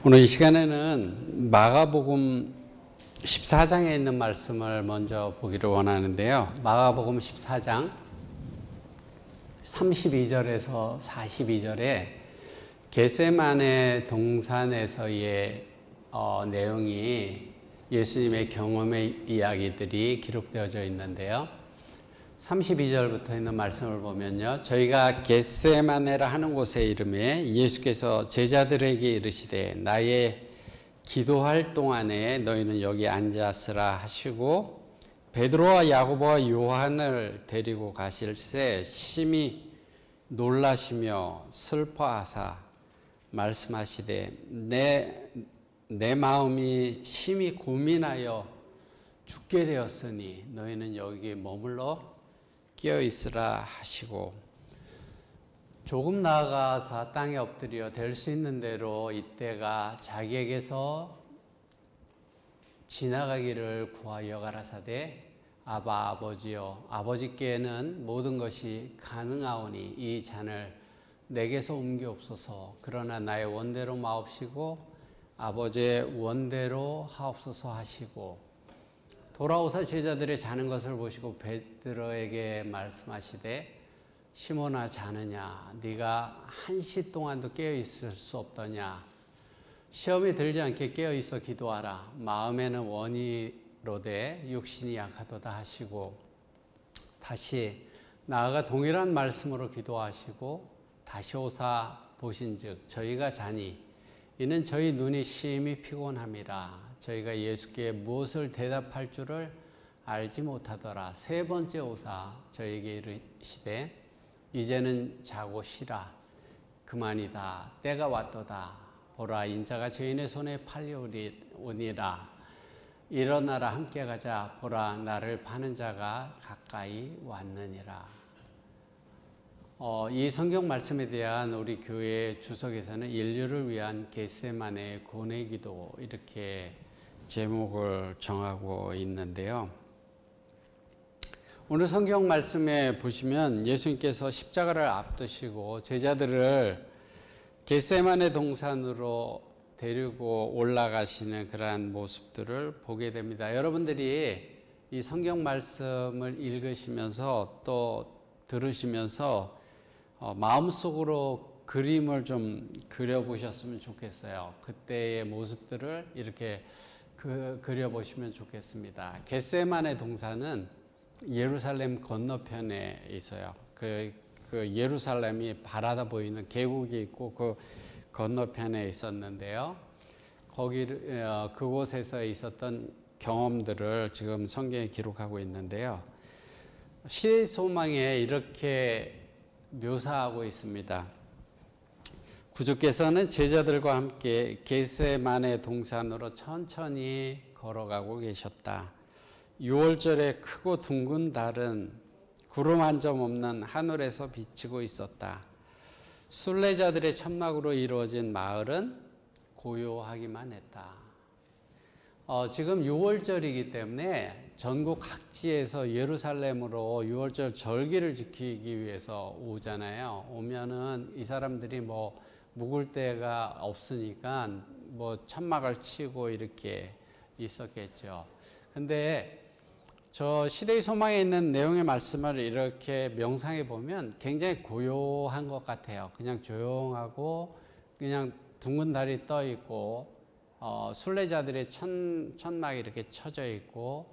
오늘 이 시간에는 마가복음 14장에 있는 말씀을 먼저 보기를 원하는데요. 마가복음 14장 32절에서 42절에 겟세마네 동산에서의 내용이 예수님의 경험의 이야기들이 기록되어져 있는데요. 32절부터 있는 말씀을 보면요. 저희가 겟세마네라 하는 곳의 이름에 예수께서 제자들에게 이르시되 나의 기도할 동안에 너희는 여기 앉았으라 하시고 베드로와 야고보와 요한을 데리고 가실새 심히 놀라시며 슬퍼하사 말씀하시되 내 마음이 심히 고민하여 죽게 되었으니 너희는 여기 머물러 끼어 있으라 하시고 조금 나아가서 땅에 엎드려 될 수 있는 대로 이때가 자기에게서 지나가기를 구하여 가라사대 아바 아버지여 아버지께는 모든 것이 가능하오니 이 잔을 내게서 옮기옵소서. 그러나 나의 원대로 마옵시고 아버지의 원대로 하옵소서 하시고 돌아오사 제자들의 자는 것을 보시고 베드로에게 말씀하시되 시몬아 자느냐 네가 한시 동안도 깨어 있을 수 없더냐 시험에 들지 않게 깨어 있어 기도하라 마음에는 원이로되 육신이 약하도다 하시고 다시 나아가 동일한 말씀으로 기도하시고 다시 오사 보신즉 저희가 자니 이는 저희 눈이 심히 피곤함이라 저희가 예수께 무엇을 대답할 줄을 알지 못하더라. 세 번째 오사 저에게 이르시되 이제는 자고 쉬라. 그만이다. 때가 왔도다. 보라 인자가 죄인의 손에 팔려오니라. 일어나라 함께 가자. 보라 나를 파는 자가 가까이 왔느니라. 이 성경 말씀에 대한 우리 교회 주석에서는 인류를 위한 겟세마네 고뇌 기도 이렇게 제목을 정하고 있는데요. 오늘 성경 말씀에 보시면 예수님께서 십자가를 앞두시고 제자들을 겟세마네 동산으로 데리고 올라가시는 그러한 모습들을 보게 됩니다. 여러분들이 이 성경 말씀을 읽으시면서 또 들으시면서 마음속으로 그림을 좀 그려보셨으면 좋겠어요. 그때의 모습들을 이렇게 그려보시면 좋겠습니다. 겟세마네 동산은 예루살렘 건너편에 있어요. 그 예루살렘이 바라다 보이는 계곡이 있고 그 건너편에 있었는데요. 그곳에서 있었던 경험들을 지금 성경에 기록하고 있는데요. 시대의 소망에 이렇게 묘사하고 있습니다. 구주께서는 제자들과 함께 겟세마네 동산으로 천천히 걸어가고 계셨다. 6월절에 크고 둥근 달은 구름 한 점 없는 하늘에서 비치고 있었다. 순례자들의 천막으로 이루어진 마을은 고요하기만 했다. 지금 6월절이기 때문에 전국 각지에서 예루살렘으로 6월절 절기를 지키기 위해서 오잖아요. 오면은 이 사람들이 묵을 데가 없으니까 천막을 치고 이렇게 있었겠죠. 근데 저 시대의 소망에 있는 내용의 말씀을 이렇게 명상해 보면 굉장히 고요한 것 같아요. 그냥 조용하고 그냥 둥근 달이 떠 있고 순례자들의 천막이 이렇게 쳐져 있고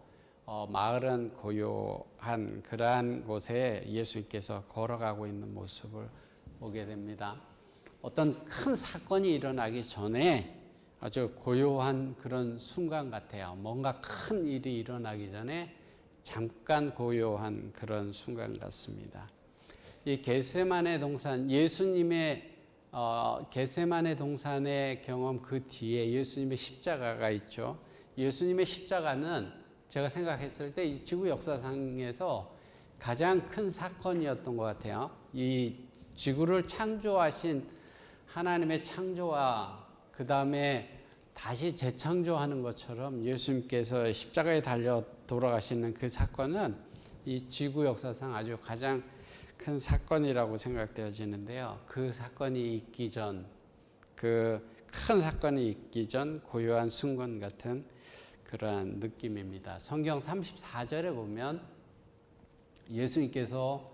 마을은 고요한 그러한 곳에 예수님께서 걸어가고 있는 모습을 보게 됩니다. 어떤 큰 사건이 일어나기 전에 아주 고요한 그런 순간 같아요. 뭔가 큰 일이 일어나기 전에 잠깐 고요한 그런 순간 같습니다. 이 겟세마네 동산, 예수님의 겟세마네 동산의 경험 그 뒤에 예수님의 십자가가 있죠. 예수님의 십자가는 제가 생각했을 때 이 지구 역사상에서 가장 큰 사건이었던 것 같아요. 이 지구를 창조하신 하나님의 창조와 그 다음에 다시 재창조하는 것처럼 예수님께서 십자가에 달려 돌아가시는 그 사건은 이 지구 역사상 아주 가장 큰 사건이라고 생각되어지는데요. 그 사건이 있기 전 그 큰 사건이 있기 전 고요한 순간 같은 그러한 느낌입니다. 성경 34절에 보면 예수님께서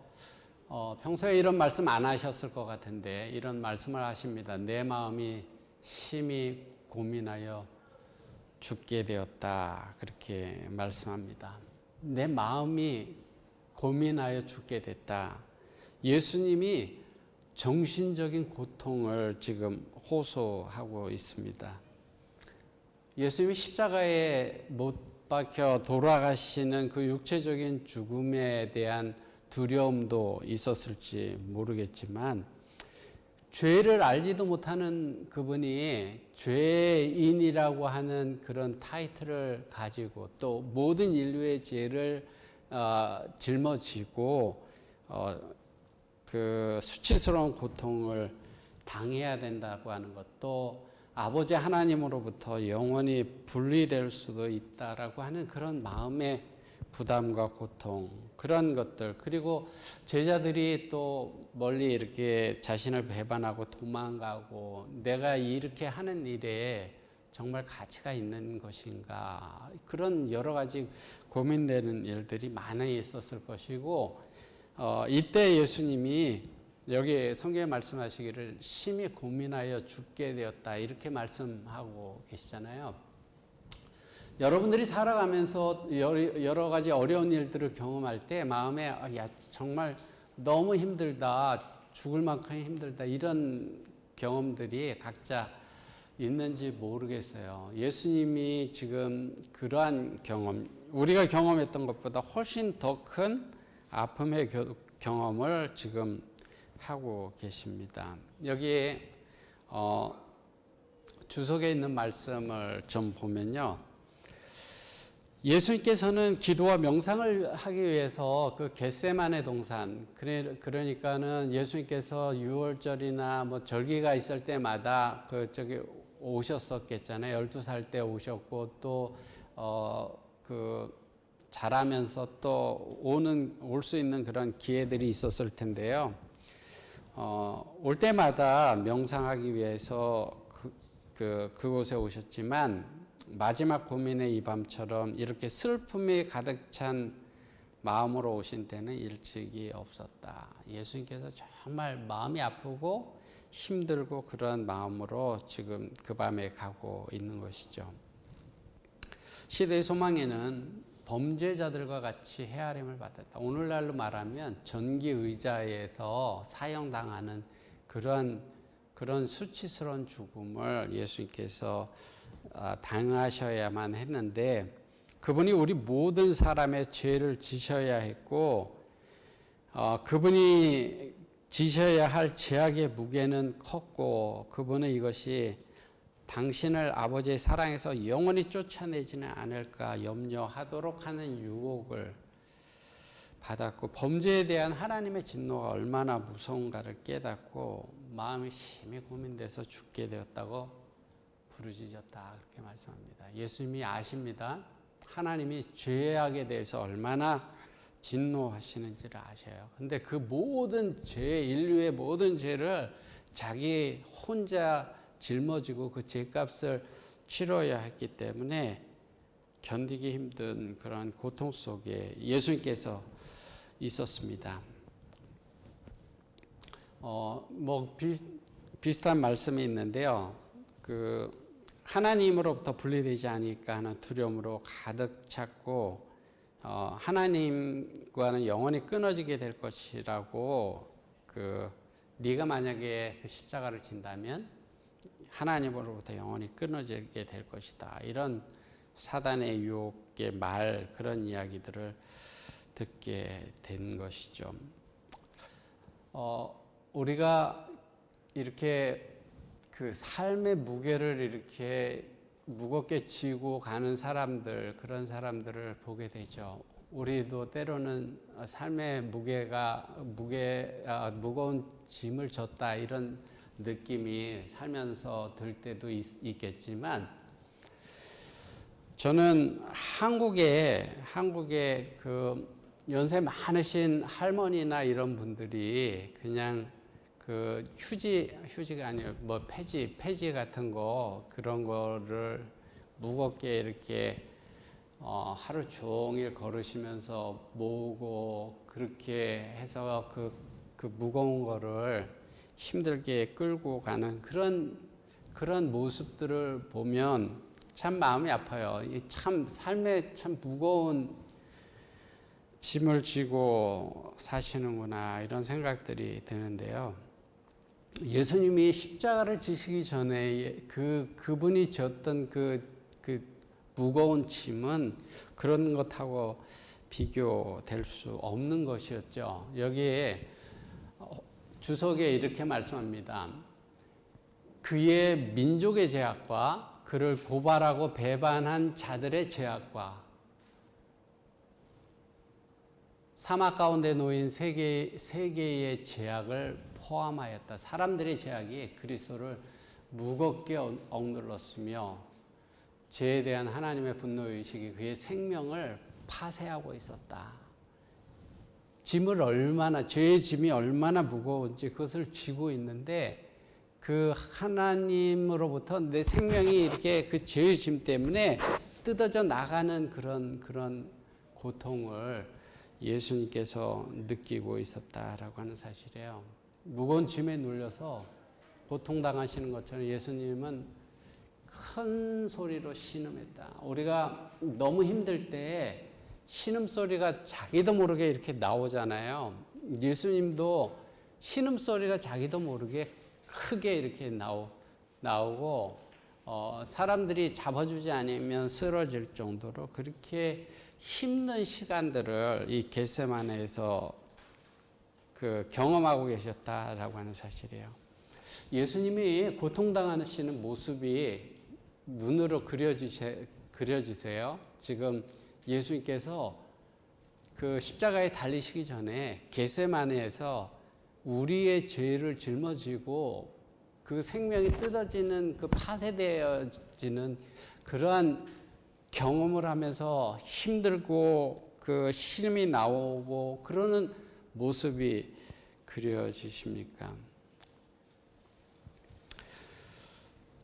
평소에 이런 말씀 안 하셨을 것 같은데 이런 말씀을 하십니다. 내 마음이 심히 고민하여 죽게 되었다. 그렇게 말씀합니다. 내 마음이 고민하여 죽게 됐다. 예수님이 정신적인 고통을 지금 호소하고 있습니다. 예수님이 십자가에 못 박혀 돌아가시는 그 육체적인 죽음에 대한 두려움도 있었을지 모르겠지만 죄를 알지도 못하는 그분이 죄인이라고 하는 그런 타이틀을 가지고 또 모든 인류의 죄를 짊어지고 그 수치스러운 고통을 당해야 된다고 하는 것도 아버지 하나님으로부터 영원히 분리될 수도 있다라고 하는 그런 마음의 부담과 고통, 그런 것들, 그리고 제자들이 또 멀리 이렇게 자신을 배반하고 도망가고 내가 이렇게 하는 일에 정말 가치가 있는 것인가, 그런 여러 가지 고민되는 일들이 많이 있었을 것이고, 이때 예수님이 여기 성경에 말씀하시기를 심히 고민하여 죽게 되었다 이렇게 말씀하고 계시잖아요. 여러분들이 살아가면서 여러 가지 어려운 일들을 경험할 때 마음에 야 정말 너무 힘들다, 죽을 만큼 힘들다, 이런 경험들이 각자 있는지 모르겠어요. 예수님이 지금 그러한 경험, 우리가 경험했던 것보다 훨씬 더 큰 아픔의 경험을 지금 하고 계십니다. 여기에 주석에 있는 말씀을 좀 보면요, 예수님께서는 기도와 명상을 하기 위해서 그 겟세마네 동산, 그러니까는 예수님께서 6월절이나 뭐 절기가 있을 때마다 저기 오셨었겠잖아요. 12살 때 오셨고 또 자라면서 또 올 수 있는 그런 기회들이 있었을 텐데요. 올 때마다 명상하기 위해서 그곳에 오셨지만 마지막 고민의 이 밤처럼 이렇게 슬픔이 가득 찬 마음으로 오신 때는 일찍이 없었다. 예수님께서 정말 마음이 아프고 힘들고 그런 마음으로 지금 그 밤에 가고 있는 것이죠. 시대의 소망에는 범죄자들과 같이 헤아림을 받았다. 오늘날로 말하면 전기의자에서 사형당하는 그런 수치스러운 죽음을 예수님께서 당하셔야만 했는데, 그분이 우리 모든 사람의 죄를 지셔야 했고, 그분이 지셔야 할 죄악의 무게는 컸고, 그분은 이것이 당신을 아버지의 사랑에서 영원히 쫓아내지는 않을까 염려하도록 하는 유혹을 받았고, 범죄에 대한 하나님의 진노가 얼마나 무서운가를 깨닫고 마음이 심히 고민돼서 죽게 되었다고 부르짖었다, 그렇게 말씀합니다. 예수님이 아십니다. 하나님이 죄악에 대해서 얼마나 진노하시는지를 아셔요. 근데 그 모든 죄, 인류의 모든 죄를 자기 혼자 짊어지고 그 죄값을 치러야 했기 때문에 견디기 힘든 그런 고통 속에 예수님께서 있었습니다. 비슷한 말씀이 있는데요. 하나님으로부터 분리되지 않을까 하는 두려움으로 가득 찼고, 하나님과는 영원히 끊어지게 될 것이라고, 네가 만약에 그 십자가를 진다면 하나님으로부터 영원히 끊어지게 될 것이다, 이런 사단의 유혹의 그런 이야기들을 듣게 된 것이죠. 우리가 이렇게 그 삶의 무게를 이렇게 무겁게 지고 가는 사람들, 그런 사람들을 보게 되죠. 우리도 때로는 삶의 무거운 짐을 졌다, 이런 느낌이 살면서 들 때도 있겠지만, 저는 한국에 그 연세 많으신 할머니나 이런 분들이 그냥 그 휴지가 아니라 뭐 폐지 같은 거 그런 거를 무겁게 이렇게 하루 종일 걸으시면서 모으고 그렇게 해서 그 무거운 거를 힘들게 끌고 가는 그런 모습들을 보면 참 마음이 아파요. 참 삶에 참 무거운 짐을 지고 사시는구나 이런 생각들이 드는데요. 예수님이 십자가를 지시기 전에 그분이 졌던 그 무거운 짐은 그런 것하고 비교될 수 없는 것이었죠. 여기에 주석에 이렇게 말씀합니다. 그의 민족의 죄악과 그를 고발하고 배반한 자들의 죄악과 사막 가운데 놓인 세 개의 죄악을 포함하였다. 사람들의 죄악이 그리스도를 무겁게 억눌렀으며 죄에 대한 하나님의 분노의식이 그의 생명을 파쇄하고 있었다. 죄의 짐이 얼마나 무거운지 그것을 지고 있는데 그 하나님으로부터 내 생명이 이렇게 그 죄의 짐 때문에 뜯어져 나가는 그런 고통을 예수님께서 느끼고 있었다라고 하는 사실이에요. 무거운 짐에 눌려서 고통당하시는 것처럼 예수님은 큰 소리로 신음했다. 우리가 너무 힘들 때 신음소리가 자기도 모르게 이렇게 나오잖아요. 예수님도 신음소리가 자기도 모르게 크게 이렇게 나오고 사람들이 잡아주지 않으면 쓰러질 정도로 그렇게 힘든 시간들을 이 겟세마네에서 경험하고 계셨다라고 하는 사실이에요. 예수님이 고통당하시는 모습이 눈으로 그려지세요. 지금 예수님께서 그 십자가에 달리시기 전에 겟세마네에서 우리의 죄를 짊어지고 그 생명이 뜯어지는 그 파쇄되어지는 그러한 경험을 하면서 힘들고 그 신음이 나오고 그러는 모습이 그려지십니까?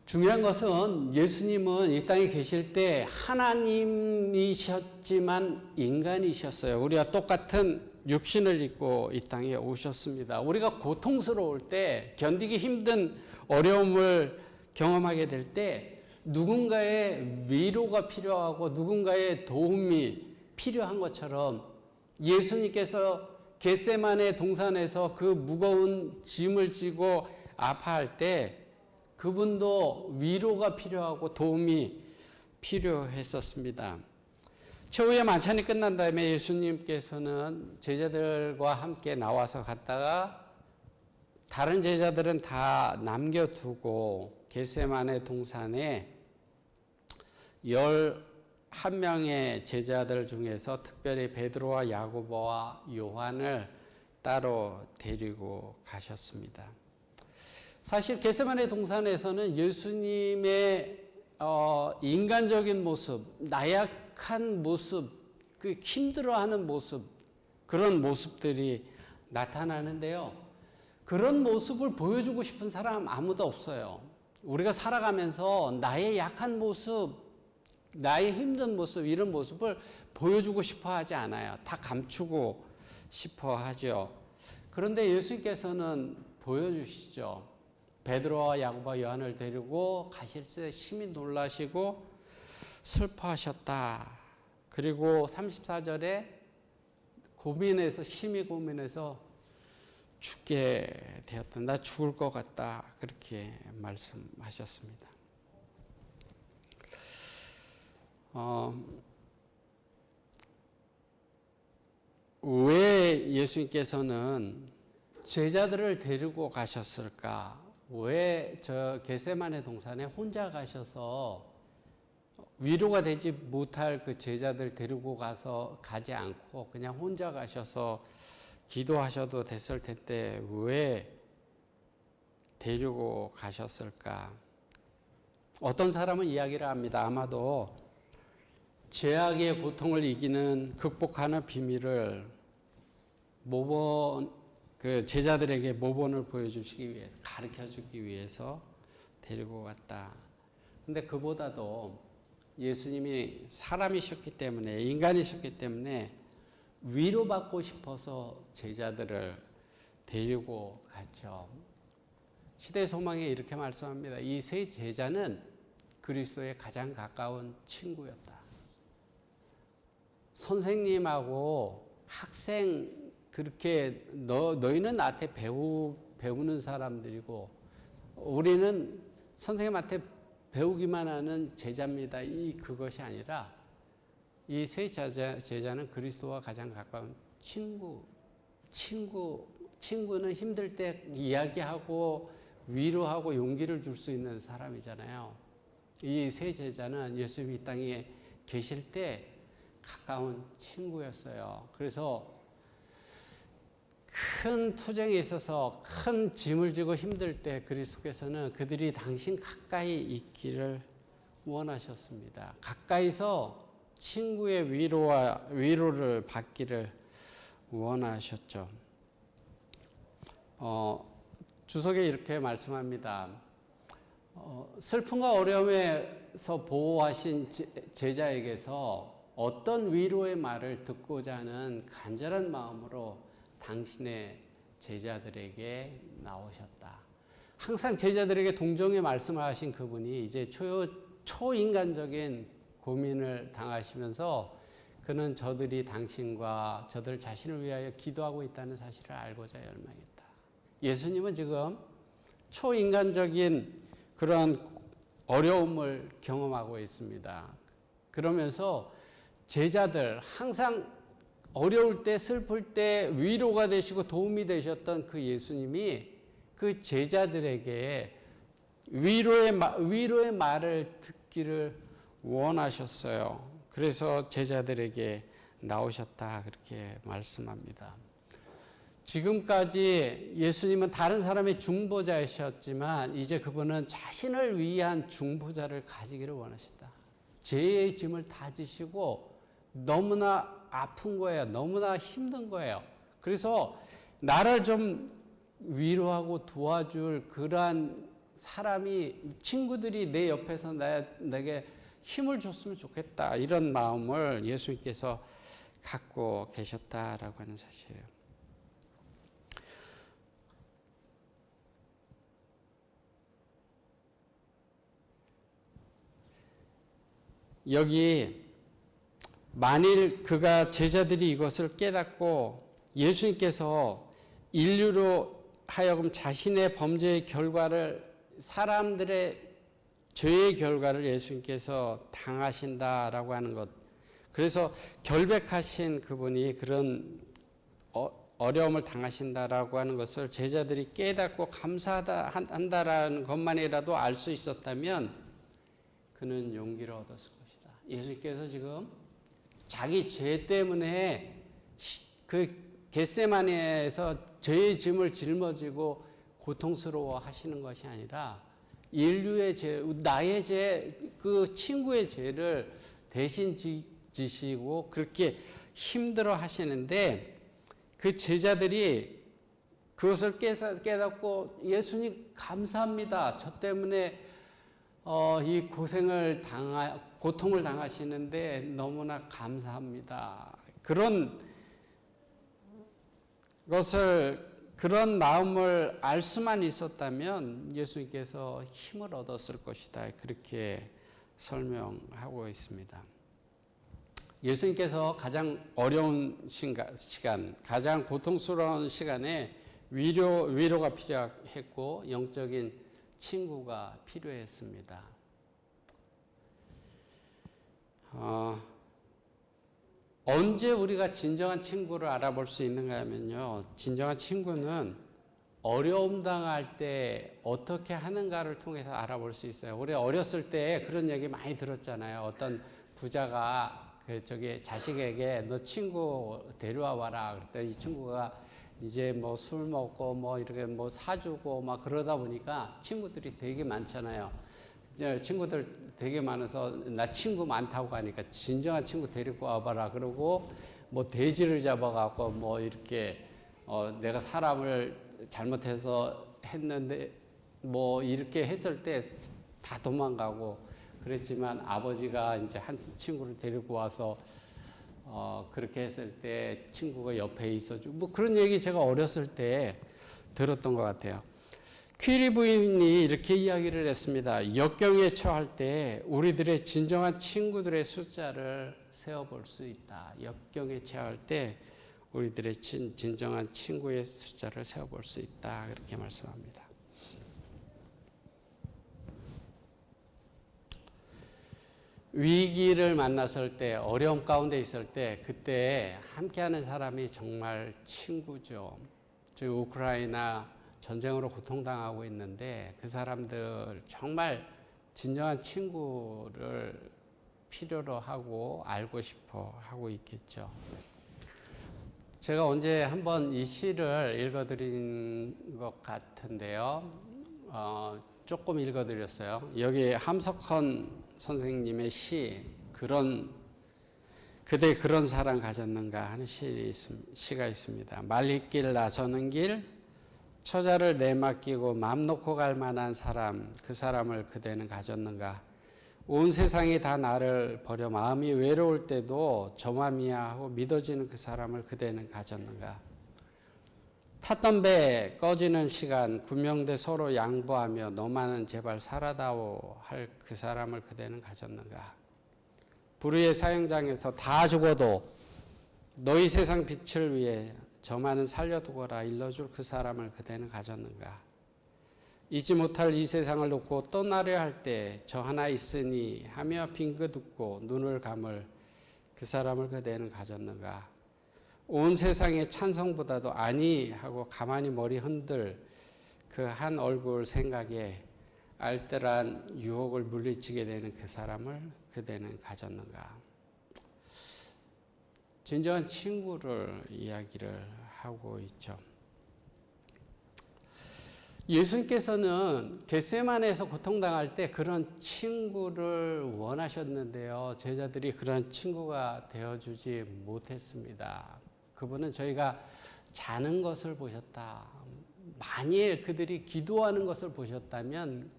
중요한 것은 예수님은 이 땅에 계실 때 하나님이셨지만 인간이셨어요. 우리와 똑같은 육신을 입고 이 땅에 오셨습니다. 우리가 고통스러울 때, 견디기 힘든 어려움을 경험하게 될 때 누군가의 위로가 필요하고 누군가의 도움이 필요한 것처럼 예수님께서 겟세마네 동산에서 그 무거운 짐을 지고 아파할 때 그분도 위로가 필요하고 도움이 필요했었습니다. 최후의 만찬이 끝난 다음에 예수님께서는 제자들과 함께 나와서 갔다가 다른 제자들은 다 남겨두고 겟세마네 동산에 11명의 제자들 중에서 특별히 베드로와 야고보와 요한을 따로 데리고 가셨습니다. 사실 겟세마네 동산에서는 예수님의 인간적인 모습, 나약한 모습, 그 힘들어하는 모습, 그런 모습들이 나타나는데요. 그런 모습을 보여주고 싶은 사람 아무도 없어요. 우리가 살아가면서 나의 약한 모습, 나의 힘든 모습, 이런 모습을 보여주고 싶어 하지 않아요. 다 감추고 싶어 하죠. 그런데 예수님께서는 보여주시죠. 베드로와 야고보와 요한을 데리고 가실 때 심히 놀라시고 슬퍼하셨다. 그리고 34절에 심히 고민해서 죽게 되었다. 나 죽을 것 같다. 그렇게 말씀하셨습니다. 왜 예수님께서는 제자들을 데리고 가셨을까? 왜 저 겟세마네 동산에 혼자 가셔서 위로가 되지 못할 그 제자들 데리고 가지 않고 그냥 혼자 가셔서 기도하셔도 됐을 텐데 왜 데리고 가셨을까? 어떤 사람은 이야기를 합니다. 아마도 죄악의 고통을 극복하는 비밀을 그 제자들에게 모본을 보여주시기 위해, 가르쳐주기 위해서 데리고 갔다. 근데 그보다도 예수님이 사람이셨기 때문에, 인간이셨기 때문에 위로받고 싶어서 제자들을 데리고 갔죠. 시대 소망에 이렇게 말씀합니다. 이 세 제자는 그리스도의 가장 가까운 친구였다. 선생님하고 학생, 그렇게 너희는 나한테 배우는 사람들이고 우리는 선생님한테 배우기만 하는 제자입니다. 그것이 아니라 이 세 제자는 그리스도와 가장 가까운 친구는 힘들 때 이야기하고 위로하고 용기를 줄 수 있는 사람이잖아요. 이 세 제자는 예수님이 이 땅에 계실 때 가까운 친구였어요. 그래서 큰 투쟁에 있어서 큰 짐을 지고 힘들 때 그리스도께서는 그들이 당신 가까이 있기를 원하셨습니다. 가까이서 친구의 위로를 받기를 원하셨죠. 주석에 이렇게 말씀합니다. 슬픔과 어려움에서 보호하신 제자에게서 어떤 위로의 말을 듣고자 하는 간절한 마음으로 당신의 제자들에게 나오셨다. 항상 제자들에게 동정의 말씀을 하신 그분이 이제 초인간적인 고민을 당하시면서 그는 저들이 당신과 저들 자신을 위하여 기도하고 있다는 사실을 알고자 열망했다. 예수님은 지금 초인간적인 그런 어려움을 경험하고 있습니다. 그러면서 제자들, 항상 어려울 때, 슬플 때 위로가 되시고 도움이 되셨던 그 예수님이 그 제자들에게 위로의 말을 듣기를 원하셨어요. 그래서 제자들에게 나오셨다, 그렇게 말씀합니다. 지금까지 예수님은 다른 사람의 중보자이셨지만 이제 그분은 자신을 위한 중보자를 가지기를 원하신다. 죄의 짐을 다 지시고 너무나 아픈 거예요. 너무나 힘든 거예요. 그래서 나를 좀 위로하고 도와줄 그러한 사람이, 친구들이 내 옆에서 내게 힘을 줬으면 좋겠다. 이런 마음을 예수님께서 갖고 계셨다라고 하는 사실이에요. 여기 만일 제자들이 이것을 깨닫고 예수님께서 인류로 하여금 자신의 범죄의 결과를, 사람들의 죄의 결과를 예수님께서 당하신다라고 하는 것, 그래서 결백하신 그분이 그런 어려움을 당하신다라고 하는 것을 제자들이 깨닫고 감사한다라는 것만이라도 알 수 있었다면 그는 용기를 얻었을 것이다. 예수님께서 지금 자기 죄 때문에 그 겟세마네에서 죄의 짐을 짊어지고 고통스러워 하시는 것이 아니라 인류의 죄, 나의 죄, 그 친구의 죄를 대신 지시고 그렇게 힘들어 하시는데 그 제자들이 그것을 깨닫고 예수님 감사합니다. 저 때문에 이 고통을 당하시는데 너무나 감사합니다. 그런 마음을 알 수만 있었다면 예수님께서 힘을 얻었을 것이다. 그렇게 설명하고 있습니다. 예수님께서 가장 어려운 시간, 가장 고통스러운 시간에 위로가 필요했고 영적인 친구가 필요했습니다. 언제 우리가 진정한 친구를 알아볼 수 있는가 하면요. 진정한 친구는 어려움 당할 때 어떻게 하는가를 통해서 알아볼 수 있어요. 우리 어렸을 때 그런 얘기 많이 들었잖아요. 어떤 부자가 자식에게 너 친구 데려와 봐라. 그랬더니 이 친구가 이제 뭐 술 먹고 뭐 이렇게 뭐 사주고 막 그러다 보니까 친구들이 되게 많잖아요. 이제 친구들 되게 많아서 나 친구 많다고 하니까 진정한 친구 데리고 와봐라. 그러고 뭐 돼지를 잡아갖고 뭐 이렇게 내가 사람을 잘못해서 했는데 뭐 이렇게 했을 때 다 도망가고 그랬지만 아버지가 이제 한 친구를 데리고 와서 그렇게 했을 때 친구가 옆에 있어주고 뭐 그런 얘기 제가 어렸을 때 들었던 것 같아요. 퀴리 부인이 이렇게 이야기를 했습니다. 역경에 처할 때 우리들의 진정한 친구들의 숫자를 세어볼 수 있다. 역경에 처할 때 우리들의 진정한 친구의 숫자를 세어볼 수 있다. 그렇게 말씀합니다. 위기를 만났을 때, 어려움 가운데 있을 때, 그때 함께하는 사람이 정말 친구죠. 지금 우크라이나 전쟁으로 고통당하고 있는데 그 사람들 정말 진정한 친구를 필요로 하고 알고 싶어 하고 있겠죠. 제가 언제 한번 이 시를 읽어드린 것 같은데요. 조금 읽어드렸어요. 여기 함석헌 선생님의 시, 그대 그런 사랑 가졌는가 하는 시가 있습니다. 말리길 나서는 길, 처자를 내맡기고 맘 놓고 갈 만한 사람, 그 사람을 그대는 가졌는가. 온 세상이 다 나를 버려 마음이 외로울 때도 저맘이야 하고 믿어지는 그 사람을 그대는 가졌는가. 탔던 배 꺼지는 시간 구명대 서로 양보하며 너만은 제발 살아다오 할 그 사람을 그대는 가졌는가. 불의의 사형장에서 다 죽어도 너희 세상 빛을 위해 저만은 살려두거라 일러줄 그 사람을 그대는 가졌는가. 잊지 못할 이 세상을 놓고 떠나려 할 때 저 하나 있으니 하며 빙긋 웃고 눈을 감을 그 사람을 그대는 가졌는가. 온 세상의 찬성보다도 아니 하고 가만히 머리 흔들 그 한 얼굴 생각에 알뜰한 유혹을 물리치게 되는 그 사람을 그대는 가졌는가. 진정한 친구를 이야기를 하고 있죠. 예수님께서는 겟세마네에서 고통당할 때 그런 친구를 원하셨는데요. 제자들이 그런 친구가 되어주지 못했습니다. 그분은 저희가 자는 것을 보셨다. 만일 그들이 기도하는 것을 보셨다면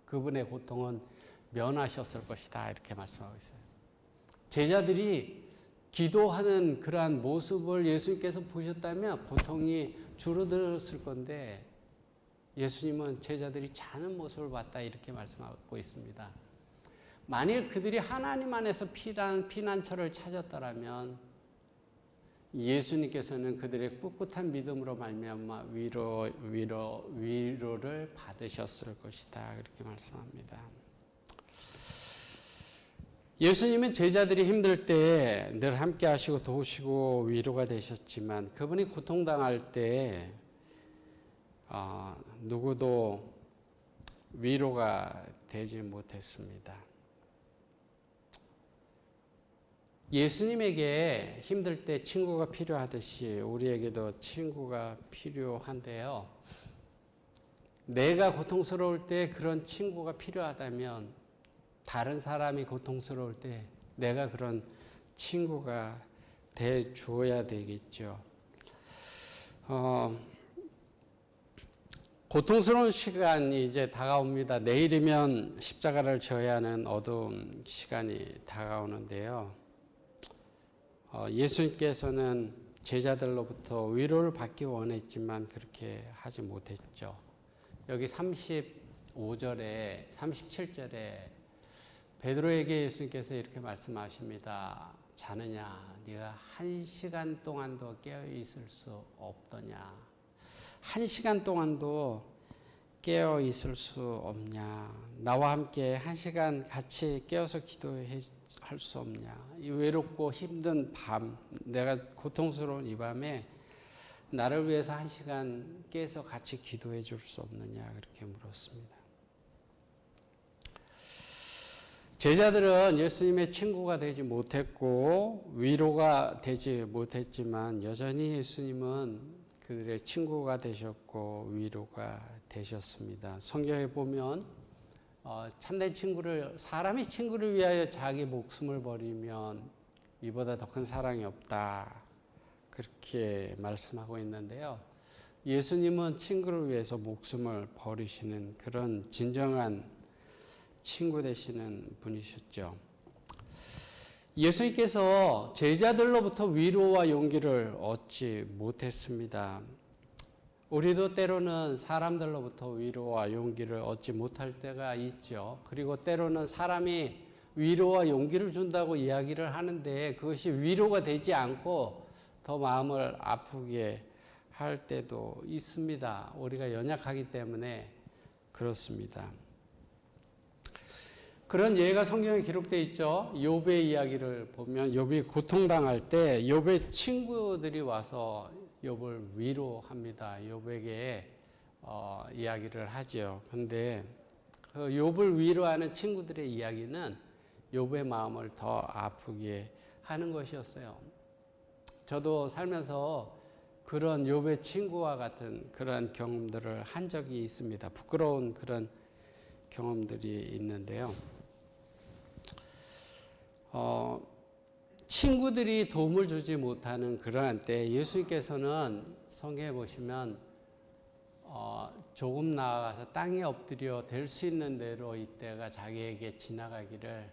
그분의 고통은 면하셨을 것이다. 이렇게 말씀하고 있어요. 제자들이 기도하는 그러한 모습을 예수님께서 보셨다면 고통이 줄어들었을 건데 예수님은 제자들이 자는 모습을 봤다 이렇게 말씀하고 있습니다. 만일 그들이 하나님 안에서 피난처를 찾았더라면 예수님께서는 그들의 꿋꿋한 믿음으로 말미암아 위로를 받으셨을 것이다 그렇게 말씀합니다. 예수님은 제자들이 힘들 때 늘 함께 하시고 도우시고 위로가 되셨지만 그분이 고통당할 때 누구도 위로가 되지 못했습니다. 예수님에게 힘들 때 친구가 필요하듯이 우리에게도 친구가 필요한데요. 내가 고통스러울 때 그런 친구가 필요하다면 다른 사람이 고통스러울 때 내가 그런 친구가 돼 줘야 되겠죠. 고통스러운 시간이 이제 다가옵니다. 내일이면 십자가를 져야 하는 어두운 시간이 다가오는데요. 예수님께서는 제자들로부터 위로를 받기 원했지만 그렇게 하지 못했죠. 여기 35절에 37절에 베드로에게 예수님께서 이렇게 말씀하십니다. 자느냐? 네가 1시간 동안도 깨어 있을 수 없더냐? 1시간 동안도 깨어 있을 수 없냐? 나와 함께 1시간 같이 깨어서 기도할 수 없냐? 이 외롭고 힘든 밤, 내가 고통스러운 이 밤에 나를 위해서 1시간 깨서 같이 기도해 줄 수 없느냐? 그렇게 물었습니다. 제자들은 예수님의 친구가 되지 못했고 위로가 되지 못했지만 여전히 예수님은 그들의 친구가 되셨고 위로가 되셨습니다. 성경에 보면 참된 친구를 사람이 친구를 위하여 자기 목숨을 버리면 이보다 더 큰 사랑이 없다. 그렇게 말씀하고 있는데요. 예수님은 친구를 위해서 목숨을 버리시는 그런 진정한 친구 되시는 분이셨죠. 예수님께서 제자들로부터 위로와 용기를 얻지 못했습니다. 우리도 때로는 사람들로부터 위로와 용기를 얻지 못할 때가 있죠. 그리고 때로는 사람이 위로와 용기를 준다고 이야기를 하는데 그것이 위로가 되지 않고 더 마음을 아프게 할 때도 있습니다. 우리가 연약하기 때문에 그렇습니다. 그런 예가 성경에 기록되어 있죠. 욥의 이야기를 보면 욥이 고통당할 때 욥의 친구들이 와서 욥을 위로합니다. 욥에게 이야기를 하죠. 그런데 그 욥을 위로하는 친구들의 이야기는 욥의 마음을 더 아프게 하는 것이었어요. 저도 살면서 그런 욥의 친구와 같은 그런 경험들을 한 적이 있습니다. 부끄러운 그런 경험들이 있는데요. 친구들이 도움을 주지 못하는 그러한 때 예수님께서는 성경에 보시면 조금 나아가서 땅에 엎드려 될 수 있는 대로 이때가 자기에게 지나가기를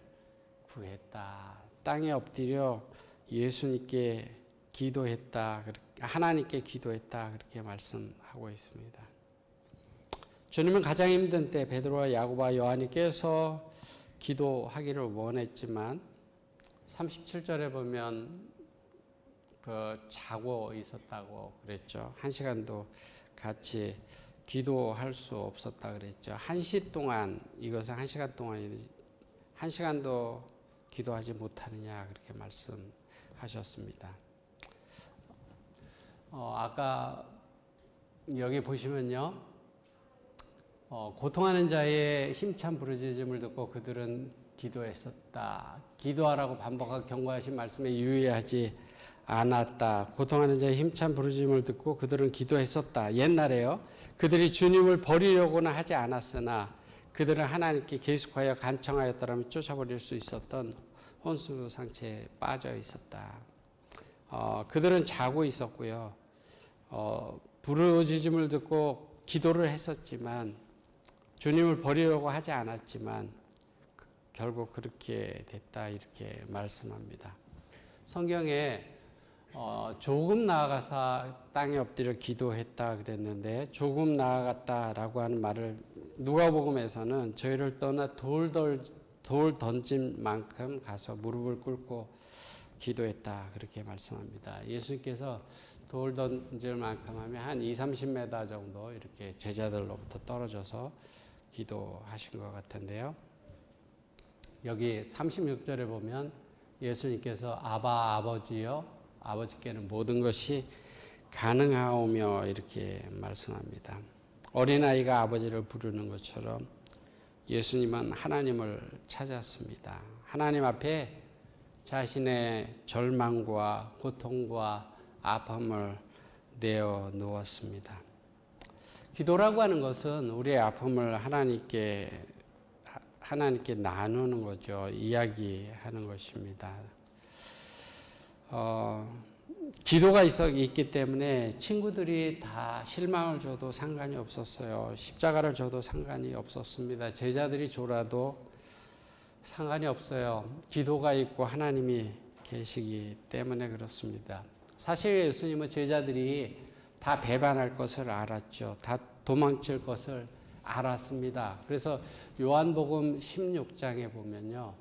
구했다. 땅에 엎드려 예수님께 기도했다. 하나님께 기도했다. 그렇게 말씀하고 있습니다. 주님은 가장 힘든 때 베드로와 야고보와 요한이 깨서 기도하기를 원했지만 37절에 보면 자고 있었다고 그랬죠. 1시간도 같이 기도할 수 없었다 그랬죠. 1시 동안, 이것은 1시간 동안이 1시간도 기도하지 못하느냐 그렇게 말씀하셨습니다. 아까 여기 보시면요. 고통하는 자의 힘찬 부르짖음을 듣고 그들은 기도했었다. 기도하라고 반복하고 경고하신 말씀에 유의하지 않았다. 고통하는 자의 힘찬 부르짖음을 듣고 그들은 기도했었다. 옛날에요. 그들이 주님을 버리려고는 하지 않았으나 그들은 하나님께 계속하여 간청하였더라면 쫓아버릴 수 있었던 혼수 상태에 빠져 있었다. 그들은 자고 있었고요. 부르짖음을 듣고 기도를 했었지만 주님을 버리려고 하지 않았지만 결국 그렇게 됐다 이렇게 말씀합니다. 성경에 조금 나아가서 땅에 엎드려 기도했다 그랬는데 조금 나아갔다라고 하는 말을 누가복음에서는 저희를 떠나 돌 던진 만큼 가서 무릎을 꿇고 기도했다 그렇게 말씀합니다. 예수님께서 돌 던질 만큼 하면 한 20-30m 정도 이렇게 제자들로부터 떨어져서 기도하신 것 같은데요. 여기 36절에 보면 예수님께서 아버지여 아버지께는 모든 것이 가능하오며 이렇게 말씀합니다. 어린아이가 아버지를 부르는 것처럼 예수님은 하나님을 찾았습니다. 하나님 앞에 자신의 절망과 고통과 아픔을 내어놓았습니다. 기도라고 하는 것은 우리의 아픔을 하나님께 나누는 거죠. 이야기하는 것입니다. 기도가 있기 때문에 친구들이 다 실망을 줘도 상관이 없었어요. 십자가를 줘도 상관이 없었습니다. 제자들이 줘라도 상관이 없어요. 기도가 있고 하나님이 계시기 때문에 그렇습니다. 사실 예수님은 제자들이 다 배반할 것을 알았죠. 다 도망칠 것을 알았습니다. 그래서 요한복음 16장에 보면요.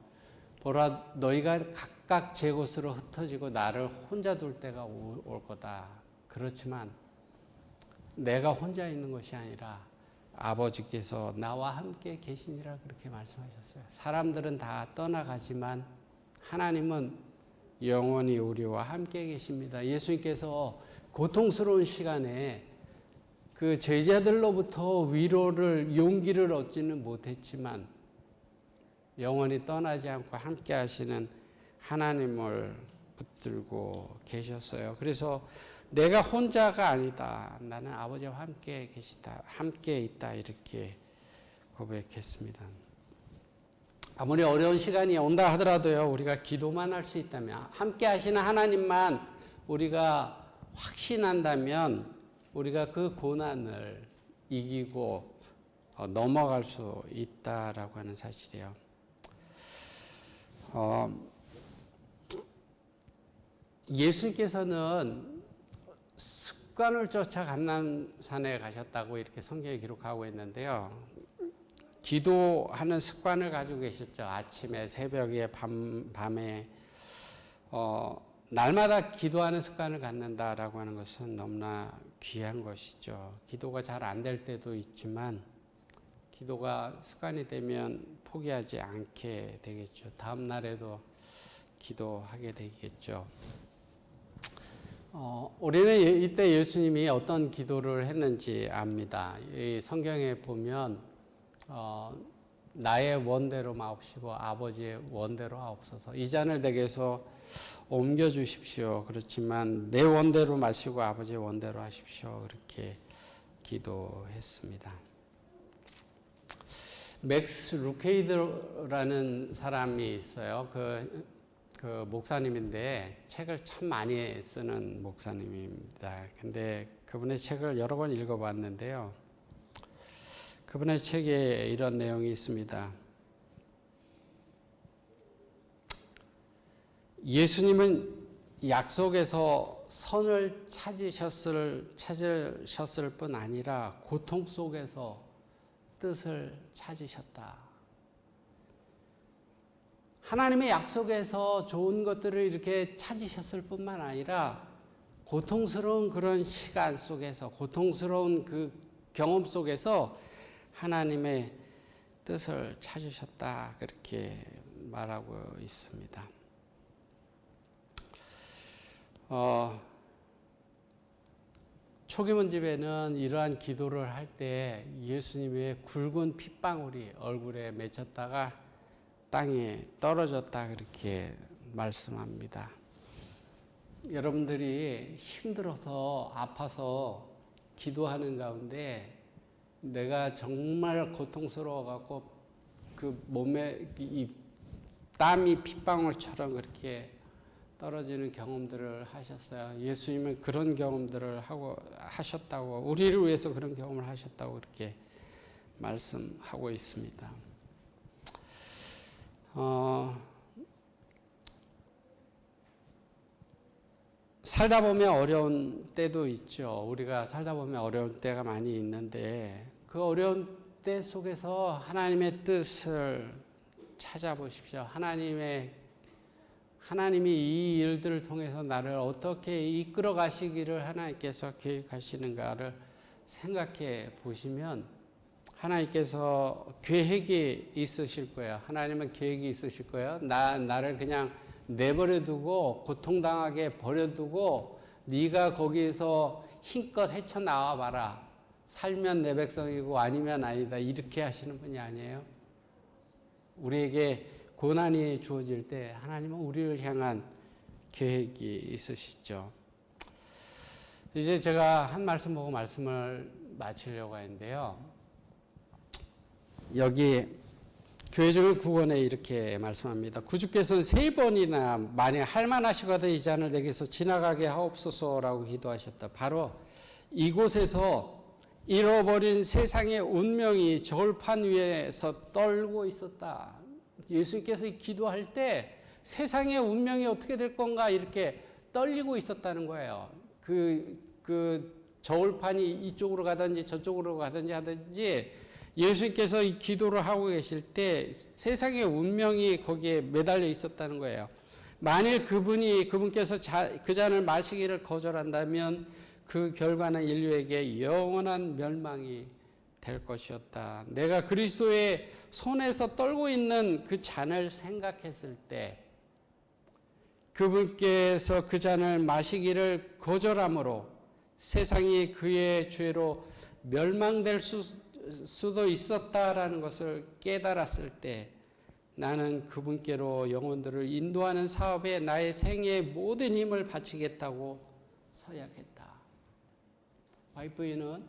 보라 너희가 각각 제 곳으로 흩어지고 나를 혼자 둘 때가 올 거다. 그렇지만 내가 혼자 있는 것이 아니라 아버지께서 나와 함께 계시니라 그렇게 말씀하셨어요. 사람들은 다 떠나가지만 하나님은 영원히 우리와 함께 계십니다. 예수님께서 고통스러운 시간에 그 제자들로부터 위로를 용기를 얻지는 못했지만 영원히 떠나지 않고 함께 하시는 하나님을 붙들고 계셨어요. 그래서 내가 혼자가 아니다. 나는 아버지와 함께 계시다. 함께 있다. 이렇게 고백했습니다. 아무리 어려운 시간이 온다 하더라도요. 우리가 기도만 할 수 있다면 함께 하시는 하나님만 우리가 확신한다면 우리가 그 고난을 이기고 넘어갈 수 있다라고 하는 사실이에요. 예수님께서는 습관을 쫓아 감람산에 가셨다고 이렇게 성경에 기록하고 있는데요. 기도하는 습관을 가지고 계셨죠. 아침에, 새벽에, 밤에 날마다 기도하는 습관을 갖는다라고 하는 것은 너무나 귀한 것이죠. 기도가 잘 안 될 때도 있지만 기도가 습관이 되면 포기하지 않게 되겠죠. 다음 날에도 기도하게 되겠죠. 우리는 이때 예수님이 어떤 기도를 했는지 압니다. 이 성경에 보면 나의 원대로 마옵시고 아버지의 원대로 하옵소서. 이 잔을 내게서 옮겨주십시오. 그렇지만 내 원대로 마시고 아버지의 원대로 하십시오. 그렇게 기도했습니다. 맥스 루케이드라는 사람이 있어요. 그 목사님인데 책을 참 많이 쓰는 목사님입니다. 근데 그분의 책을 여러 번 읽어봤는데요. 그분의 책에 이런 내용이 있습니다. 예수님은 약속에서 선을 찾으셨을 뿐 아니라 고통 속에서 뜻을 찾으셨다. 하나님의 약속에서 좋은 것들을 이렇게 찾으셨을 뿐만 아니라 고통스러운 그런 시간 속에서, 고통스러운 그 경험 속에서 하나님의 뜻을 찾으셨다. 그렇게 말하고 있습니다. 초기문집에는 이러한 기도를 할 때 예수님의 굵은 핏방울이 얼굴에 맺혔다가 땅에 떨어졌다 그렇게 말씀합니다. 여러분들이 힘들어서 아파서 기도하는 가운데 내가 정말 고통스러워 갖고 그 몸에 이 땀이 핏방울처럼 그렇게 떨어지는 경험들을 하셨어요. 예수님은 그런 경험들을 하셨다고, 우리를 위해서 그런 경험을 하셨다고 그렇게 말씀하고 있습니다. 살다 보면 어려운 때도 있죠. 우리가 살다 보면 어려운 때가 많이 있는데 그 어려운 때 속에서 하나님의 뜻을 찾아보십시오. 하나님이 이 일들을 통해서 나를 어떻게 이끌어 가시기를 하나님께서 계획하시는가를 생각해 보시면 하나님께서 계획이 있으실 거예요. 하나님은 계획이 있으실 거예요. 나를 그냥 내버려 두고 고통당하게 버려두고 네가 거기에서 힘껏 헤쳐나와 봐라. 살면 내 백성이고 아니면 아니다. 이렇게 하시는 분이 아니에요. 우리에게 고난이 주어질 때 하나님은 우리를 향한 계획이 있으시죠. 이제 제가 한 말씀 보고 말씀을 마치려고 하는데요. 여기 교회종일 9권에 이렇게 말씀합니다. 구주께서는 3번이나 만약 할만하시거든 이 잔을 내게서 지나가게 하옵소서라고 기도하셨다. 바로 이곳에서 잃어버린 세상의 운명이 저울판 위에서 떨고 있었다. 예수님께서 기도할 때 세상의 운명이 어떻게 될 건가 이렇게 떨리고 있었다는 거예요. 그 저울판이 이쪽으로 가든지 저쪽으로 가든지 하든지 예수님께서 이 기도를 하고 계실 때 세상의 운명이 거기에 매달려 있었다는 거예요. 만일 그분께서 그 잔을 마시기를 거절한다면 그 결과는 인류에게 영원한 멸망이 될 것이었다. 내가 그리스도의 손에서 떨고 있는 그 잔을 생각했을 때 그분께서 그 잔을 마시기를 거절함으로 세상이 그의 죄로 멸망될 수도 있었다라는 것을 깨달았을 때 나는 그분께로 영혼들을 인도하는 사업에 나의 생애의 모든 힘을 바치겠다고 서약했다. 와이프는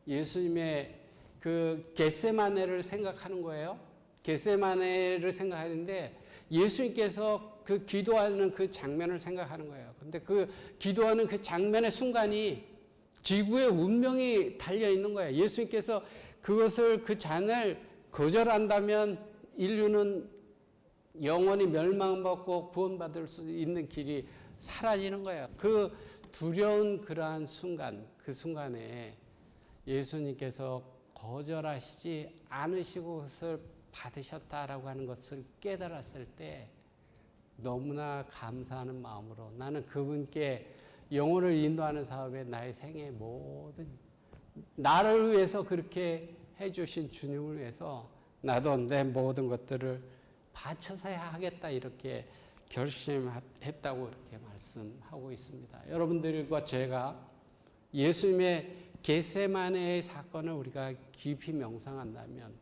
예수님의 그 겟세마네를 생각하는 거예요. 겟세마네를 생각하는데 예수님께서 그 기도하는 그 장면을 생각하는 거예요. 근데 그 기도하는 그 장면의 순간이 지구의 운명이 달려 있는 거예요. 예수님께서 그 잔을 거절한다면 인류는 영원히 멸망받고 구원받을 수 있는 길이 사라지는 거예요. 그 두려운 그러한 순간, 그 순간에 예수님께서 거절하시지 않으시고 그것을 받으셨다라고 하는 것을 깨달았을 때 너무나 감사하는 마음으로 나는 그분께 영혼을 인도하는 사업에 나의 생애 모든 나를 위해서 그렇게 해주신 주님을 위해서 나도 내 모든 것들을 바쳐서야 하겠다 이렇게 결심했다고 이렇게 말씀하고 있습니다. 여러분들과 제가 예수님의 겟세마네의 사건을 우리가 깊이 명상한다면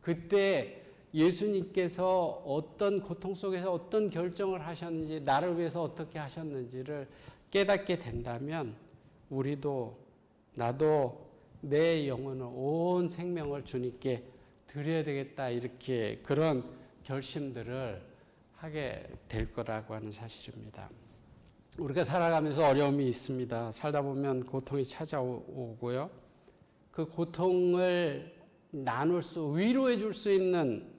그때 예수님께서 어떤 고통 속에서 어떤 결정을 하셨는지 나를 위해서 어떻게 하셨는지를 깨닫게 된다면 우리도 나도 내 영혼을 온 생명을 주님께 드려야 되겠다 이렇게 그런 결심들을 하게 될 거라고 하는 사실입니다. 우리가 살아가면서 어려움이 있습니다. 살다 보면 고통이 찾아오고요. 그 고통을 위로해 줄 수 있는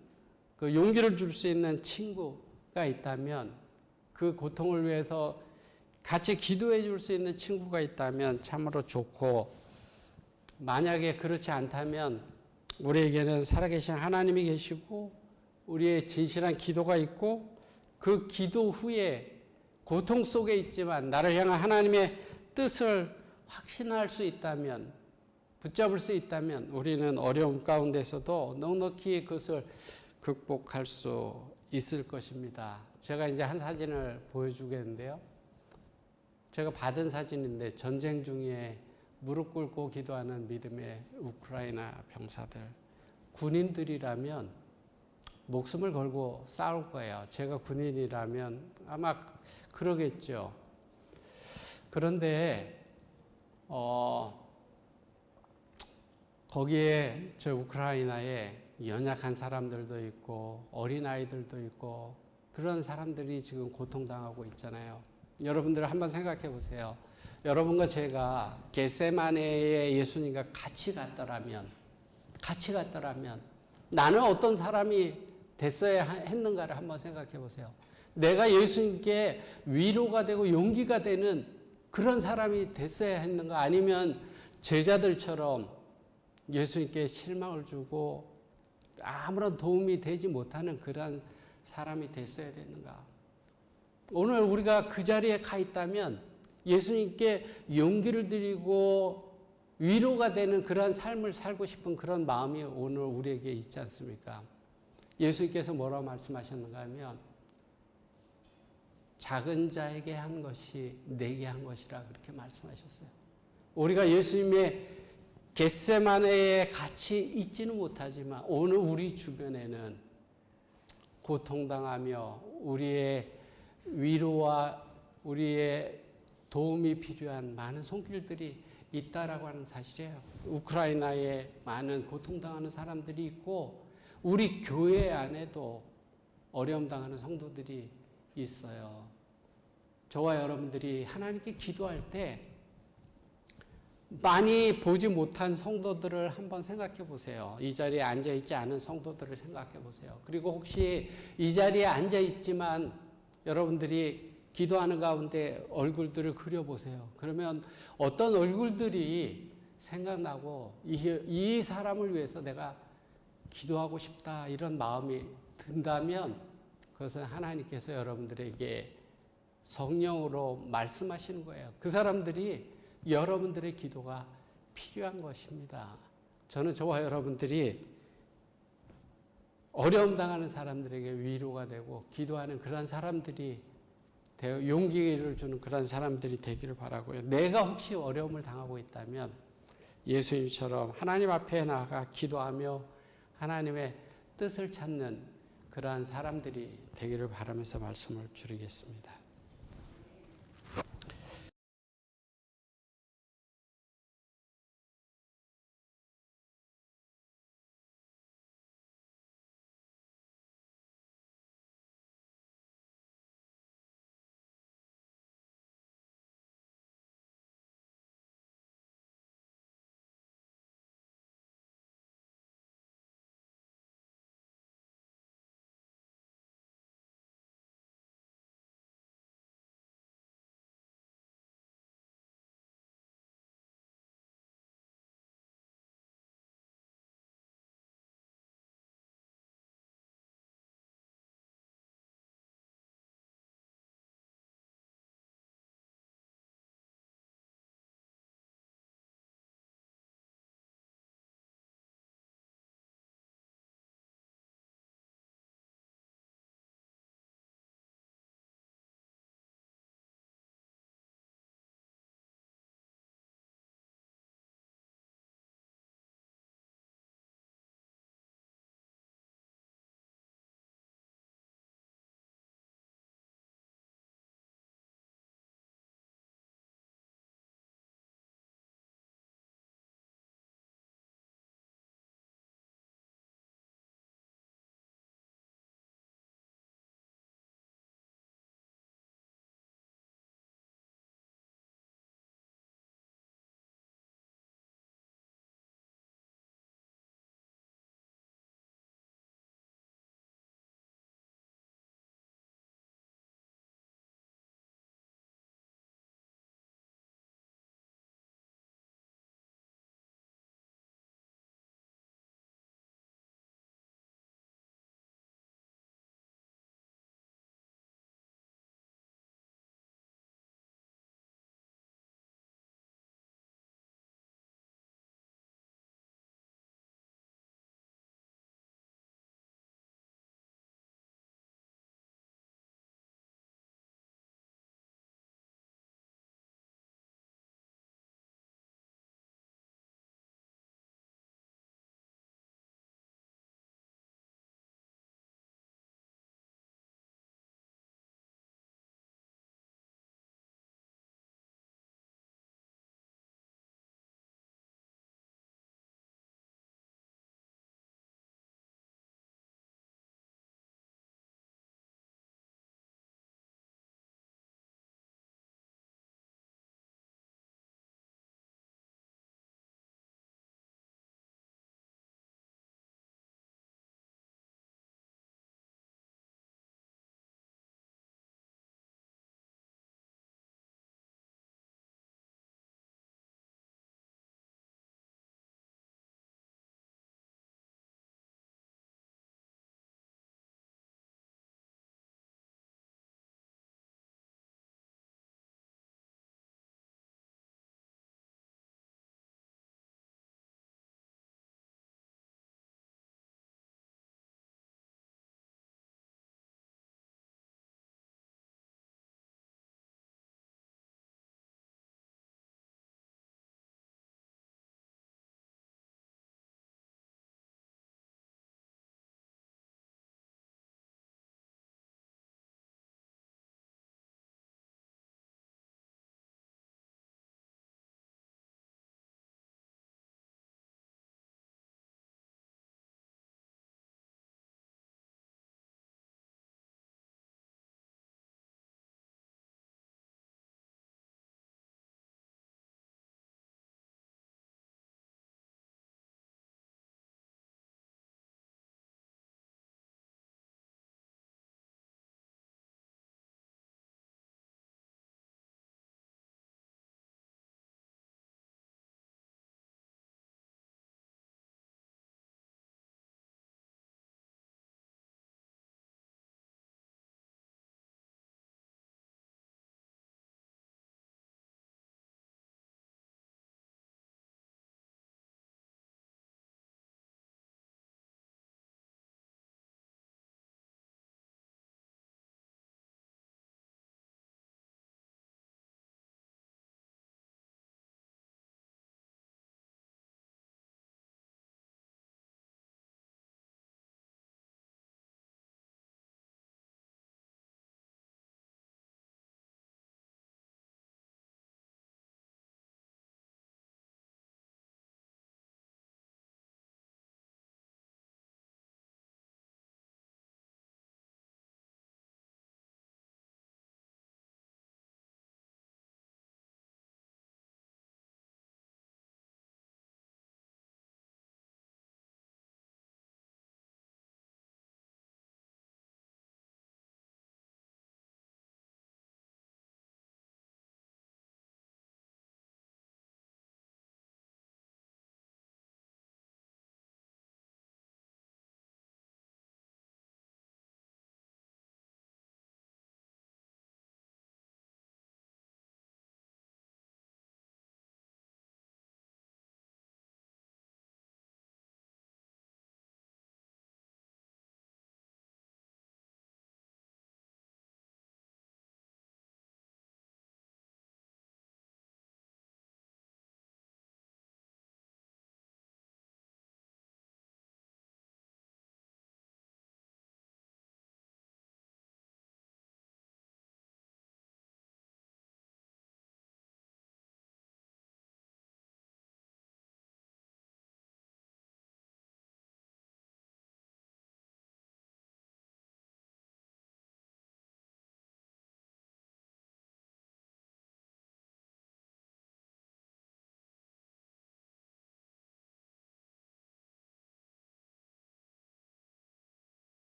그 용기를 줄 수 있는 친구가 있다면 그 고통을 위해서 같이 기도해 줄 수 있는 친구가 있다면 참으로 좋고 만약에 그렇지 않다면 우리에게는 살아계신 하나님이 계시고 우리의 진실한 기도가 있고 그 기도 후에 고통 속에 있지만 나를 향한 하나님의 뜻을 확신할 수 있다면 붙잡을 수 있다면 우리는 어려움 가운데서도 넉넉히 그것을 극복할 수 있을 것입니다. 제가 이제 한 사진을 보여주겠는데요. 제가 받은 사진인데 전쟁 중에 무릎 꿇고 기도하는 믿음의 우크라이나 병사들, 군인들이라면 목숨을 걸고 싸울 거예요. 제가 군인이라면 아마 그러겠죠. 그런데 거기에 저 우크라이나에 연약한 사람들도 있고 어린아이들도 있고 그런 사람들이 지금 고통당하고 있잖아요. 여러분들 한번 생각해 보세요. 여러분과 제가 겟세마네에 예수님과 같이 갔더라면 나는 어떤 사람이 됐어야 했는가를 한번 생각해 보세요. 내가 예수님께 위로가 되고 용기가 되는 그런 사람이 됐어야 했는가 아니면 제자들처럼 예수님께 실망을 주고 아무런 도움이 되지 못하는 그런 사람이 됐어야 됐는가. 오늘 우리가 그 자리에 가 있다면 예수님께 용기를 드리고 위로가 되는 그런 삶을 살고 싶은 그런 마음이 오늘 우리에게 있지 않습니까? 예수님께서 뭐라고 말씀하셨는가 하면 작은 자에게 한 것이 내게 한 것이라 그렇게 말씀하셨어요. 우리가 예수님의 겟세마네에 같이 있지는 못하지만 오늘 우리 주변에는 고통당하며 우리의 위로와 우리의 도움이 필요한 많은 손길들이 있다라고 하는 사실이에요. 우크라이나에 많은 고통당하는 사람들이 있고 우리 교회 안에도 어려움 당하는 성도들이 있어요. 저와 여러분들이 하나님께 기도할 때 많이 보지 못한 성도들을 한번 생각해 보세요. 이 자리에 앉아 있지 않은 성도들을 생각해 보세요. 그리고 혹시 이 자리에 앉아 있지만 여러분들이 기도하는 가운데 얼굴들을 그려보세요. 그러면 어떤 얼굴들이 생각나고 이 사람을 위해서 내가 기도하고 싶다 이런 마음이 든다면 그것은 하나님께서 여러분들에게 성령으로 말씀하시는 거예요. 그 사람들이 여러분들의 기도가 필요한 것입니다. 저는 저와 여러분들이 어려움 당하는 사람들에게 위로가 되고 기도하는 그런 사람들이 용기를 주는 그런 사람들이 되기를 바라고요. 내가 혹시 어려움을 당하고 있다면 예수님처럼 하나님 앞에 나아가 기도하며 하나님의 뜻을 찾는 그러한 사람들이 되기를 바라면서 말씀을 줄이겠습니다.